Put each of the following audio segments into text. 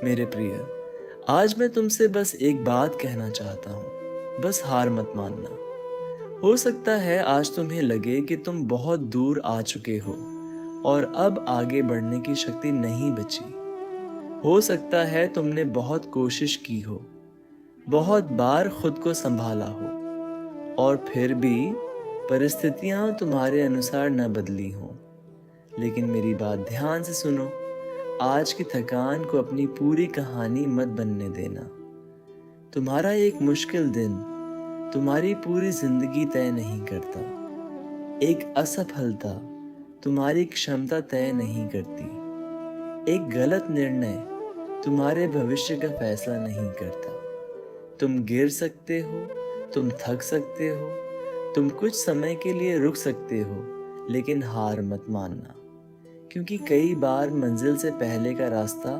मेरे प्रिय, आज मैं तुमसे बस एक बात कहना चाहता हूँ। बस हार मत मानना। हो सकता है आज तुम्हें लगे कि तुम बहुत दूर आ चुके हो और अब आगे बढ़ने की शक्ति नहीं बची। हो सकता है तुमने बहुत कोशिश की हो, बहुत बार खुद को संभाला हो और फिर भी परिस्थितियां तुम्हारे अनुसार न बदली हों। लेकिन मेरी बात ध्यान से सुनो। आज की थकान को अपनी पूरी कहानी मत बनने देना। तुम्हारा एक मुश्किल दिन तुम्हारी पूरी जिंदगी तय नहीं करता। एक असफलता तुम्हारी क्षमता तय नहीं करती। एक गलत निर्णय तुम्हारे भविष्य का फैसला नहीं करता। तुम गिर सकते हो, तुम थक सकते हो, तुम कुछ समय के लिए रुक सकते हो, लेकिन हार मत मानना। क्योंकि कई बार मंजिल से पहले का रास्ता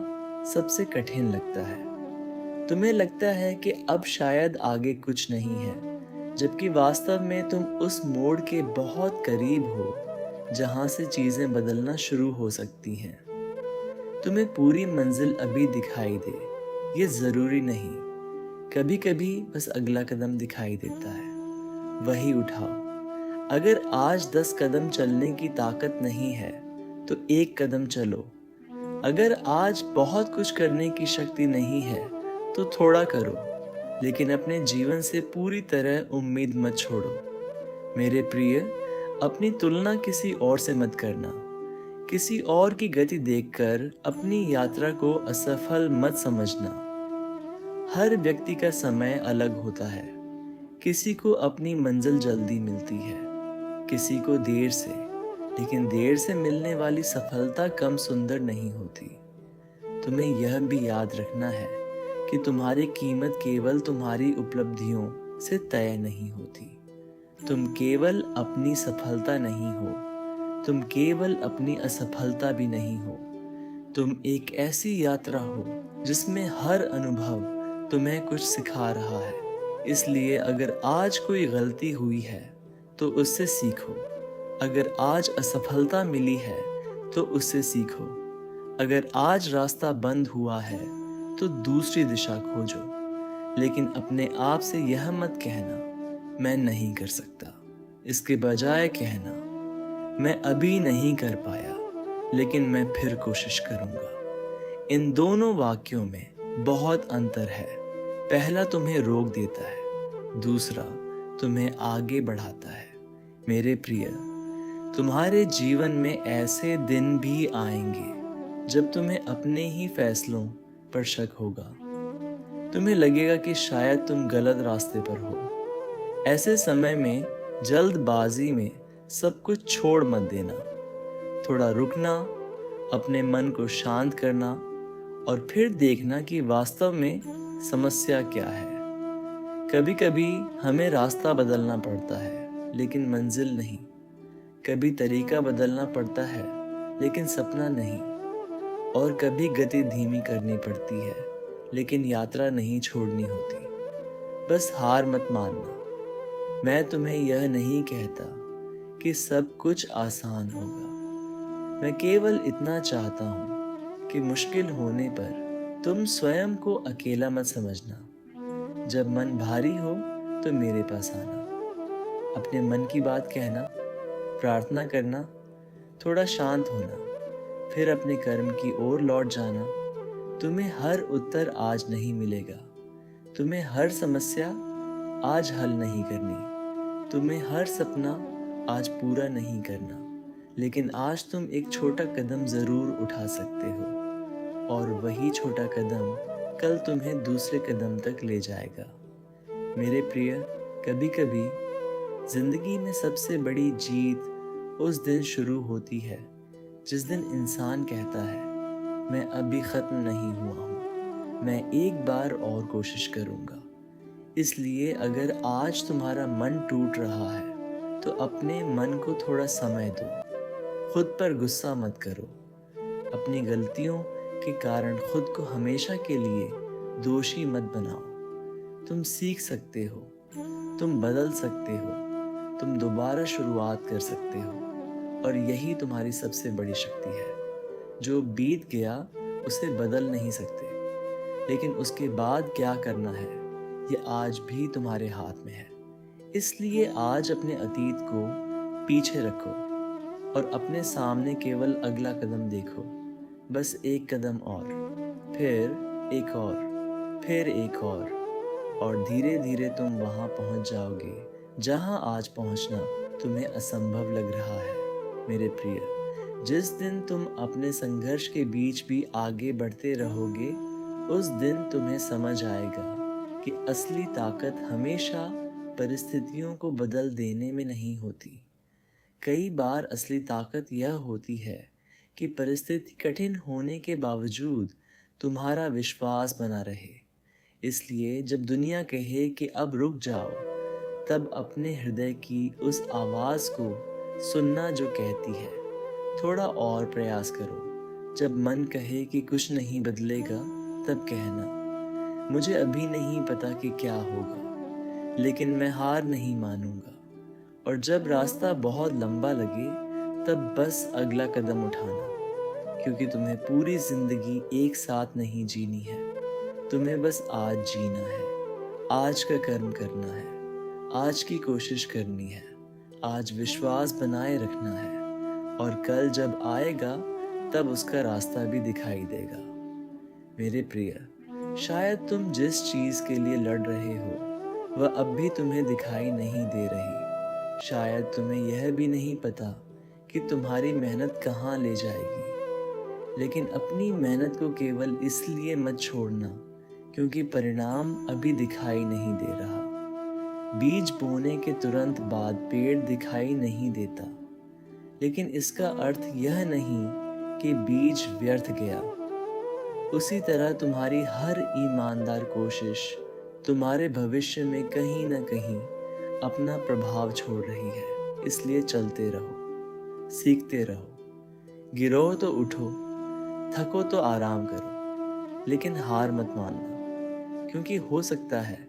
सबसे कठिन लगता है। तुम्हें लगता है कि अब शायद आगे कुछ नहीं है, जबकि वास्तव में तुम उस मोड़ के बहुत करीब हो जहां से चीजें बदलना शुरू हो सकती हैं। तुम्हें पूरी मंजिल अभी दिखाई दे, ये जरूरी नहीं। कभी कभी बस अगला कदम दिखाई देता है, वही उठाओ। अगर आज 10 कदम चलने की ताकत नहीं है तो एक कदम चलो। अगर आज बहुत कुछ करने की शक्ति नहीं है तो थोड़ा करो, लेकिन अपने जीवन से पूरी तरह उम्मीद मत छोड़ो। मेरे प्रिय, अपनी तुलना किसी और से मत करना। किसी और की गति देखकर अपनी यात्रा को असफल मत समझना। हर व्यक्ति का समय अलग होता है। किसी को अपनी मंजिल जल्दी मिलती है, किसी को देर से। लेकिन देर से मिलने वाली सफलता कम सुंदर नहीं होती। तुम्हें यह भी याद रखना है कि तुम्हारी कीमत केवल तुम्हारी उपलब्धियों से तय नहीं होती। तुम केवल अपनी सफलता नहीं हो, तुम केवल अपनी असफलता भी नहीं हो। तुम एक ऐसी यात्रा हो जिसमें हर अनुभव तुम्हें कुछ सिखा रहा है। इसलिए अगर आज कोई गलती हुई है तो उससे सीखो। अगर आज असफलता मिली है तो उससे सीखो। अगर आज रास्ता बंद हुआ है तो दूसरी दिशा खोजो। लेकिन अपने आप से यह मत कहना मैं नहीं कर सकता। इसके बजाय कहना मैं अभी नहीं कर पाया, लेकिन मैं फिर कोशिश करूंगा। इन दोनों वाक्यों में बहुत अंतर है। पहला तुम्हें रोक देता है, दूसरा तुम्हें आगे बढ़ाता है। मेरे प्रिय, तुम्हारे जीवन में ऐसे दिन भी आएंगे जब तुम्हें अपने ही फैसलों पर शक होगा। तुम्हें लगेगा कि शायद तुम गलत रास्ते पर हो। ऐसे समय में जल्दबाजी में सब कुछ छोड़ मत देना। थोड़ा रुकना, अपने मन को शांत करना और फिर देखना कि वास्तव में समस्या क्या है। कभी कभी हमें रास्ता बदलना पड़ता है, लेकिन मंजिल नहीं। कभी तरीका बदलना पड़ता है, लेकिन सपना नहीं। और कभी गति धीमी करनी पड़ती है, लेकिन यात्रा नहीं छोड़नी होती। बस हार मत मानना। मैं तुम्हें यह नहीं कहता कि सब कुछ आसान होगा। मैं केवल इतना चाहता हूँ कि मुश्किल होने पर तुम स्वयं को अकेला मत समझना। जब मन भारी हो तो मेरे पास आना, अपने मन की बात कहना, प्रार्थना करना, थोड़ा शांत होना, फिर अपने कर्म की ओर लौट जाना। तुम्हें हर उत्तर आज नहीं मिलेगा। तुम्हें हर समस्या आज हल नहीं करनी। तुम्हें हर सपना आज पूरा नहीं करना। लेकिन आज तुम एक छोटा कदम जरूर उठा सकते हो, और वही छोटा कदम कल तुम्हें दूसरे कदम तक ले जाएगा। मेरे प्रिय, कभी कभी जिंदगी में सबसे बड़ी जीत उस दिन शुरू होती है जिस दिन इंसान कहता है मैं अभी खत्म नहीं हुआ हूँ, मैं एक बार और कोशिश करूँगा। इसलिए अगर आज तुम्हारा मन टूट रहा है तो अपने मन को थोड़ा समय दो। खुद पर गुस्सा मत करो। अपनी गलतियों के कारण खुद को हमेशा के लिए दोषी मत बनाओ। तुम सीख सकते हो, तुम बदल सकते हो, तुम दोबारा शुरुआत कर सकते हो। और यही तुम्हारी सबसे बड़ी शक्ति है। जो बीत गया उसे बदल नहीं सकते, लेकिन उसके बाद क्या करना है ये आज भी तुम्हारे हाथ में है। इसलिए आज अपने अतीत को पीछे रखो और अपने सामने केवल अगला कदम देखो। बस एक कदम और, फिर एक और, फिर एक और धीरे धीरे तुम वहां पहुंच जाओगे जहां आज पहुंचना तुम्हें असंभव लग रहा है। मेरे प्रिय, जिस दिन तुम अपने संघर्ष के बीच भी आगे बढ़ते रहोगे, उस दिन तुम्हें समझ आएगा कि असली ताकत हमेशा परिस्थितियों को बदल देने में नहीं होती। कई बार असली ताकत यह होती है कि परिस्थिति कठिन होने के बावजूद तुम्हारा विश्वास बना रहे। इसलिए जब दुनिया कहे कि अब रुक जाओ, तब अपने हृदय की उस आवाज़ को सुनना जो कहती है, थोड़ा और प्रयास करो। जब मन कहे कि कुछ नहीं बदलेगा, तब कहना, मुझे अभी नहीं पता कि क्या होगा, लेकिन मैं हार नहीं मानूंगा। और जब रास्ता बहुत लंबा लगे, तब बस अगला कदम उठाना, क्योंकि तुम्हें पूरी जिंदगी एक साथ नहीं जीनी है। तुम्हें बस आज जीना है, आज का कर्म करना है, आज की कोशिश करनी है, आज विश्वास बनाए रखना है, और कल जब आएगा तब उसका रास्ता भी दिखाई देगा। मेरे प्रिय, शायद तुम जिस चीज़ के लिए लड़ रहे हो वह अब भी तुम्हें दिखाई नहीं दे रही। शायद तुम्हें यह भी नहीं पता कि तुम्हारी मेहनत कहाँ ले जाएगी। लेकिन अपनी मेहनत को केवल इसलिए मत छोड़ना क्योंकि परिणाम अभी दिखाई नहीं दे रहा। बीज बोने के तुरंत बाद पेड़ दिखाई नहीं देता, लेकिन इसका अर्थ यह नहीं कि बीज व्यर्थ गया। उसी तरह तुम्हारी हर ईमानदार कोशिश तुम्हारे भविष्य में कहीं न कहीं अपना प्रभाव छोड़ रही है। इसलिए चलते रहो, सीखते रहो, गिरो तो उठो, थको तो आराम करो, लेकिन हार मत मानना, क्योंकि हो सकता है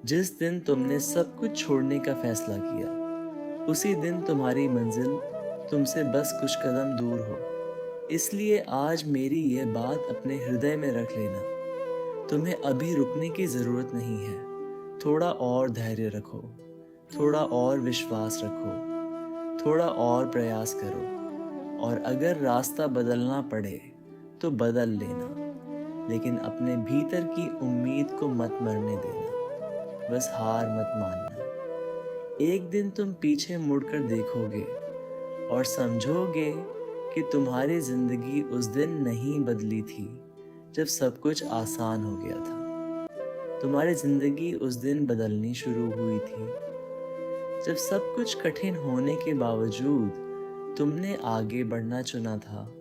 जिस दिन तुमने सब कुछ छोड़ने का फैसला किया, उसी दिन तुम्हारी मंजिल तुमसे बस कुछ कदम दूर हो। इसलिए आज मेरी यह बात अपने हृदय में रख लेना, तुम्हें अभी रुकने की ज़रूरत नहीं है। थोड़ा और धैर्य रखो, थोड़ा और विश्वास रखो, थोड़ा और प्रयास करो, और अगर रास्ता बदलना पड़े तो बदल लेना, लेकिन अपने भीतर की उम्मीद को मत मरने देना। बस हार मत मानना। एक दिन तुम पीछे मुड़कर देखोगे और समझोगे कि तुम्हारी जिंदगी उस दिन नहीं बदली थी जब सब कुछ आसान हो गया था। तुम्हारी जिंदगी उस दिन बदलनी शुरू हुई थी जब सब कुछ कठिन होने के बावजूद तुमने आगे बढ़ना चुना था।